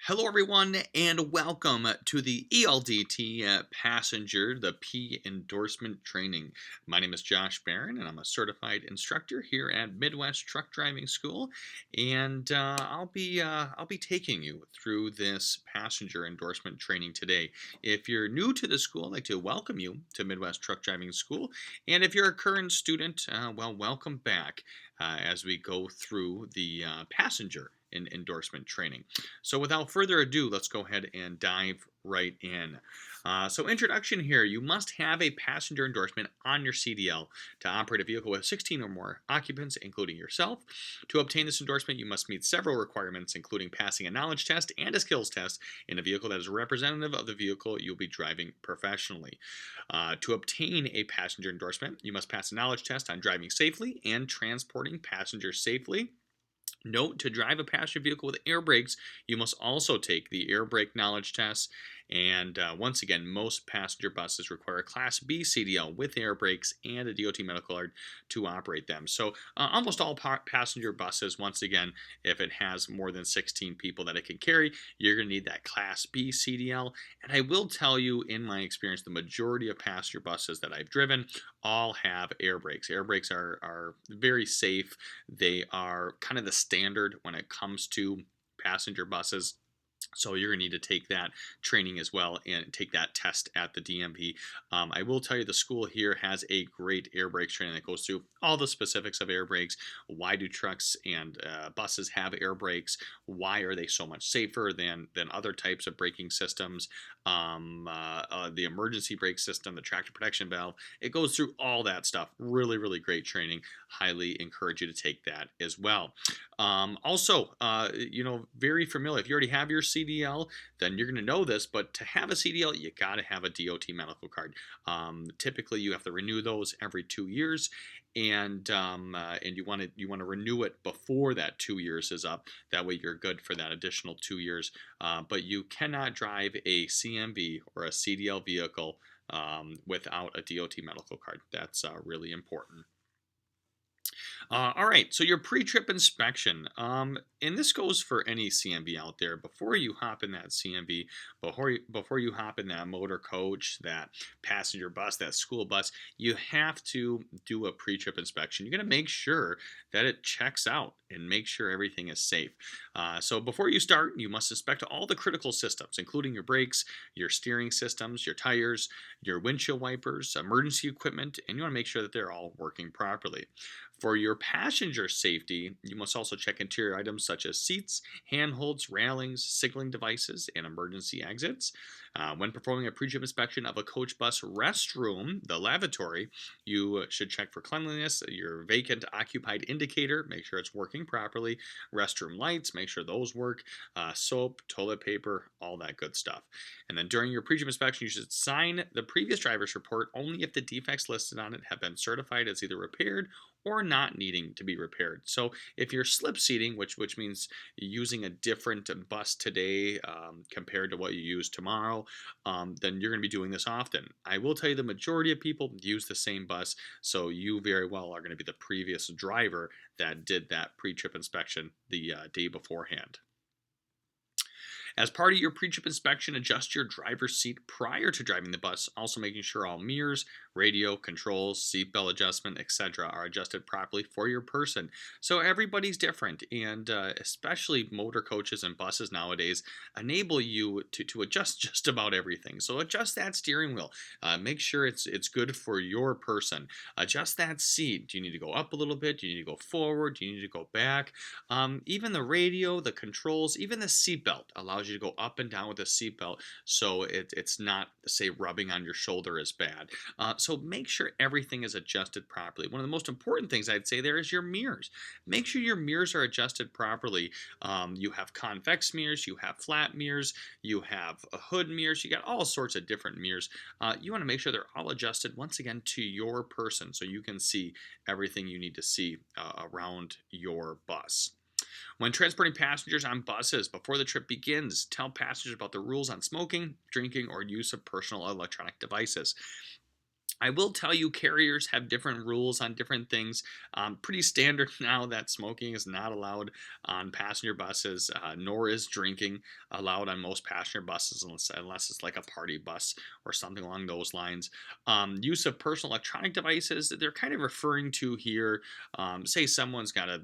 Hello, everyone, and welcome to the ELDT Passenger, the P Endorsement Training. My name is Josh Barron, and I'm a certified instructor here at Midwest Truck Driving School. And I'll be taking you through this passenger endorsement training today. If you're new to the school, I'd like to welcome you to Midwest Truck Driving School. And if you're a current student, welcome back as we go through the passenger endorsement training. So without further ado, let's go ahead and dive right in. So introduction here, you must have a passenger endorsement on your CDL to operate a vehicle with 16 or more occupants, including yourself. To obtain this endorsement, you must meet several requirements, including passing a knowledge test and a skills test in a vehicle that is representative of the vehicle you'll be driving professionally. To obtain a passenger endorsement, you must pass a knowledge test on driving safely and transporting passengers safely. Note, to drive a passenger vehicle with air brakes, you must also take the air brake knowledge test. And once again, most passenger buses require a Class B CDL with air brakes and a DOT medical card to operate them. So almost all passenger buses, once again, if it has more than 16 people that it can carry, you're going to need that Class B CDL. And I will tell you, in my experience, the majority of passenger buses that I've driven all have air brakes. Air brakes are very safe. They are kind of the standard when it comes to passenger buses. So you're going to need to take that training as well and take that test at the DMV. I will tell you, the school here has a great air brakes training that goes through all the specifics of air brakes. Why do trucks and buses have air brakes? Why are they so much safer than other types of braking systems? The emergency brake system, the tractor protection valve. It goes through all that stuff. Really, really great training. Highly encourage you to take that as well. Also, very familiar. If you already have your CDL, then you're going to know this. But to have a CDL, you got to have a DOT medical card. Typically, you have to renew those every 2 years, and you want to renew it before that 2 years is up. That way, you're good for that additional 2 years. But you cannot drive a CMV or a CDL vehicle without a DOT medical card. That's really important. All right, so your pre-trip inspection, and this goes for any CMV out there. Before you hop in that CMV, before you hop in that motor coach, that passenger bus, that school bus, you have to do a pre-trip inspection. You're going to make sure that it checks out and make sure everything is safe. So before you start, you must inspect all the critical systems, including your brakes, your steering systems, your tires, your windshield wipers, emergency equipment, and you want to make sure that they're all working properly. For your passenger safety, you must also check interior items such as seats, handholds, railings, signaling devices, and emergency exits. When performing a pre-trip inspection of a coach bus restroom, the lavatory, you should check for cleanliness, your vacant occupied indicator, make sure it's working properly, restroom lights, make sure those work, soap, toilet paper, all that good stuff. And then during your pre-trip inspection, you should sign the previous driver's report only if the defects listed on it have been certified as either repaired or not needing to be repaired. So if you're slip seating, which means using a different bus today compared to what you use tomorrow, then you're going to be doing this often. I will tell you, the majority of people use the same bus, so you very well are going to be the previous driver that did that pre-trip inspection the day beforehand. As part of your pre-trip inspection, adjust your driver's seat prior to driving the bus, also making sure all mirrors, radio, controls, seatbelt adjustment, etc. are adjusted properly for your person. So everybody's different, and especially motor coaches and buses nowadays enable you to adjust just about everything. So adjust that steering wheel. Make sure it's good for your person. Adjust that seat. Do you need to go up a little bit? Do you need to go forward? Do you need to go back? Even the radio, the controls, even the seatbelt allows you to go up and down with the seatbelt, so it's not, say, rubbing on your shoulder as bad. So make sure everything is adjusted properly. One of the most important things I'd say there is your mirrors. Make sure your mirrors are adjusted properly. You have convex mirrors, you have flat mirrors, you have hood mirrors, you got all sorts of different mirrors. You want to make sure they're all adjusted, once again, to your person, so you can see everything you need to see around your bus. When transporting passengers on buses before the trip begins, tell passengers about the rules on smoking, drinking, or use of personal electronic devices. I will tell you, carriers have different rules on different things. Pretty standard now that smoking is not allowed on passenger buses, nor is drinking allowed on most passenger buses, unless it's like a party bus or something along those lines. Use of personal electronic devices, they're kind of referring to here, say someone's got a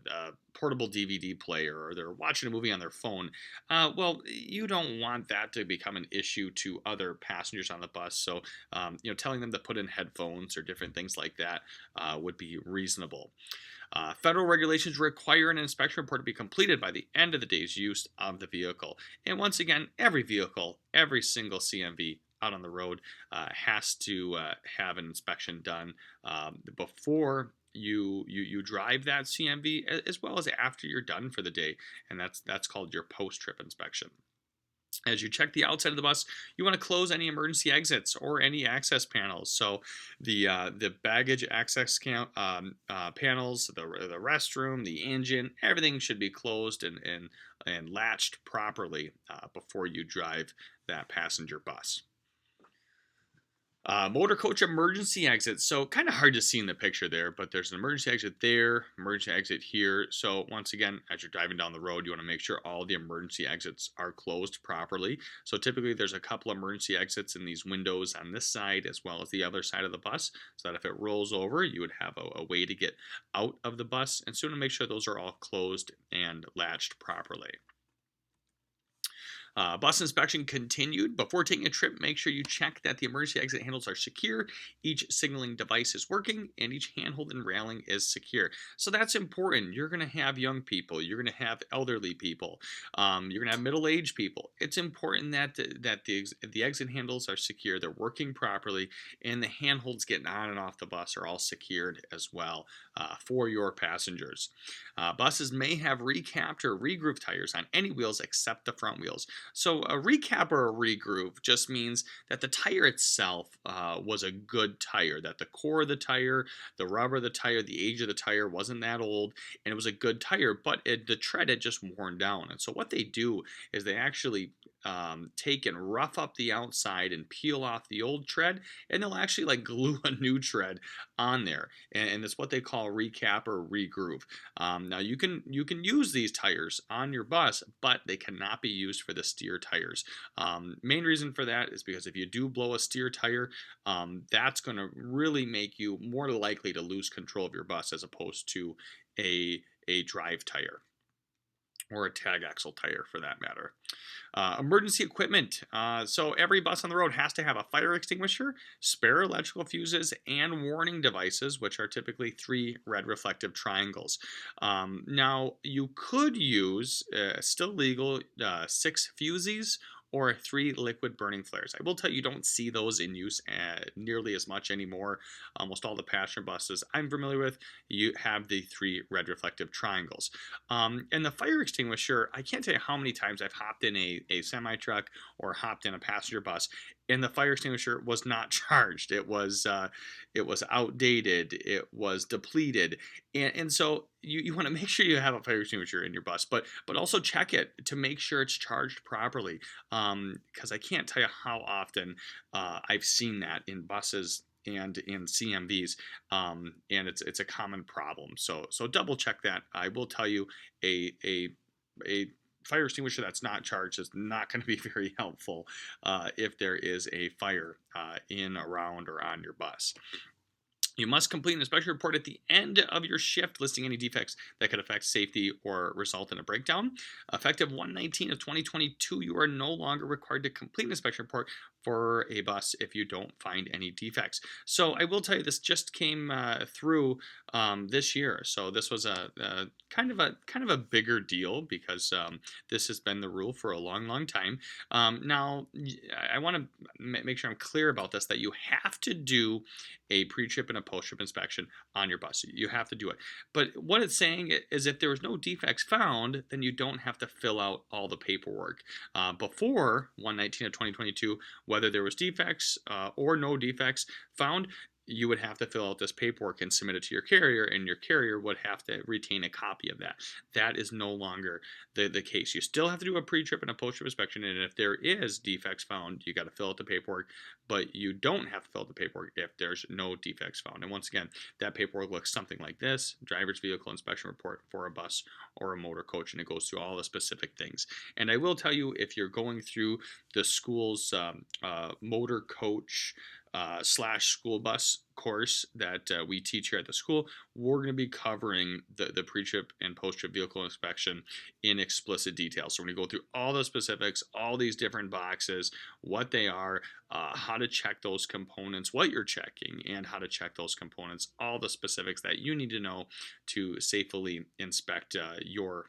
portable DVD player or they're watching a movie on their phone. Well, you don't want that to become an issue to other passengers on the bus. So telling them to put in headphones or different things like that would be reasonable. Federal regulations require an inspection report to be completed by the end of the day's use of the vehicle. And once again, every vehicle, every single CMV out on the road has to have an inspection done before you drive that CMV, as well as after you're done for the day, and that's called your post-trip inspection. As you check the outside of the bus, you want to close any emergency exits or any access panels. So the baggage access panels, the restroom, the engine, everything should be closed and latched properly before you drive that passenger bus. Motor coach emergency exit. So kind of hard to see in the picture there, but there's an emergency exit there, emergency exit here. So once again, as you're driving down the road, you want to make sure all the emergency exits are closed properly. So typically there's a couple emergency exits in these windows on this side as well as the other side of the bus, so that if it rolls over, you would have a way to get out of the bus. And so you want to make sure those are all closed and latched properly. Bus inspection continued. Before taking a trip, make sure you check that the emergency exit handles are secure, each signaling device is working, and each handhold and railing is secure. So that's important. You're going to have young people. You're going to have elderly people. You're going to have middle-aged people. It's important that the exit handles are secure. They're working properly, and the handholds getting on and off the bus are all secured as well for your passengers. Buses may have recapped or regrooved tires on any wheels except the front wheels. So a recap or a regroove just means that the tire itself was a good tire, that the core of the tire, the rubber of the tire, the age of the tire wasn't that old, and it was a good tire, but the tread had just worn down. And so what they do is they actually take and rough up the outside and peel off the old tread, and they'll actually like glue a new tread on there, and it's what they call recap or regroove. Now you can use these tires on your bus, but they cannot be used for the steer tires. Main reason for that is because if you do blow a steer tire, that's going to really make you more likely to lose control of your bus as opposed to a drive tire or a tag axle tire for that matter. Emergency equipment. So every bus on the road has to have a fire extinguisher, spare electrical fuses, and warning devices, which are typically 3 red reflective triangles. Now, you could use, still legal, 6 fuses or 3 liquid burning flares. I will tell you, don't see those in use nearly as much anymore. Almost all the passenger buses I'm familiar with, you have the 3 red reflective triangles. And the fire extinguisher, I can't tell you how many times I've hopped in a semi-truck or hopped in a passenger bus, and the fire extinguisher was not charged. It was outdated. It was depleted, and so you want to make sure you have a fire extinguisher in your bus, but also check it to make sure it's charged properly. Because I can't tell you how often I've seen that in buses and in CMVs, and it's a common problem. So double check that. I will tell you, a fire extinguisher that's not charged is not going to be very helpful if there is a fire in, around, or on your bus. You must complete an inspection report at the end of your shift listing any defects that could affect safety or result in a breakdown. Effective 1/19 of 2022, you are no longer required to complete an inspection report for a bus if you don't find any defects. So I will tell you, this just came through this year. So this was a kind of a bigger deal because this has been the rule for a long time. Now I want to make sure I'm clear about this, that you have to do a pre-trip and a post-trip inspection on your bus. You have to do it. But what it's saying is if there was no defects found, then you don't have to fill out all the paperwork. Before 1/19 of 2022, whether there was defects or no defects found, you would have to fill out this paperwork and submit it to your carrier, and your carrier would have to retain a copy of that. That is no longer the case. You still have to do a pre-trip and a post-trip inspection, and if there is defects found, you got to fill out the paperwork, but you don't have to fill out the paperwork if there's no defects found. And once again, that paperwork looks something like this: driver's vehicle inspection report for a bus or a motor coach, and it goes through all the specific things. And I will tell you, if you're going through the school's motor coach slash school bus course that we teach here at the school, we're going to be covering the pre-trip and post-trip vehicle inspection in explicit detail. So we're going to go through all the specifics, all these different boxes, what they are, how to check those components, what you're checking, and how to check those components, all the specifics that you need to know to safely inspect your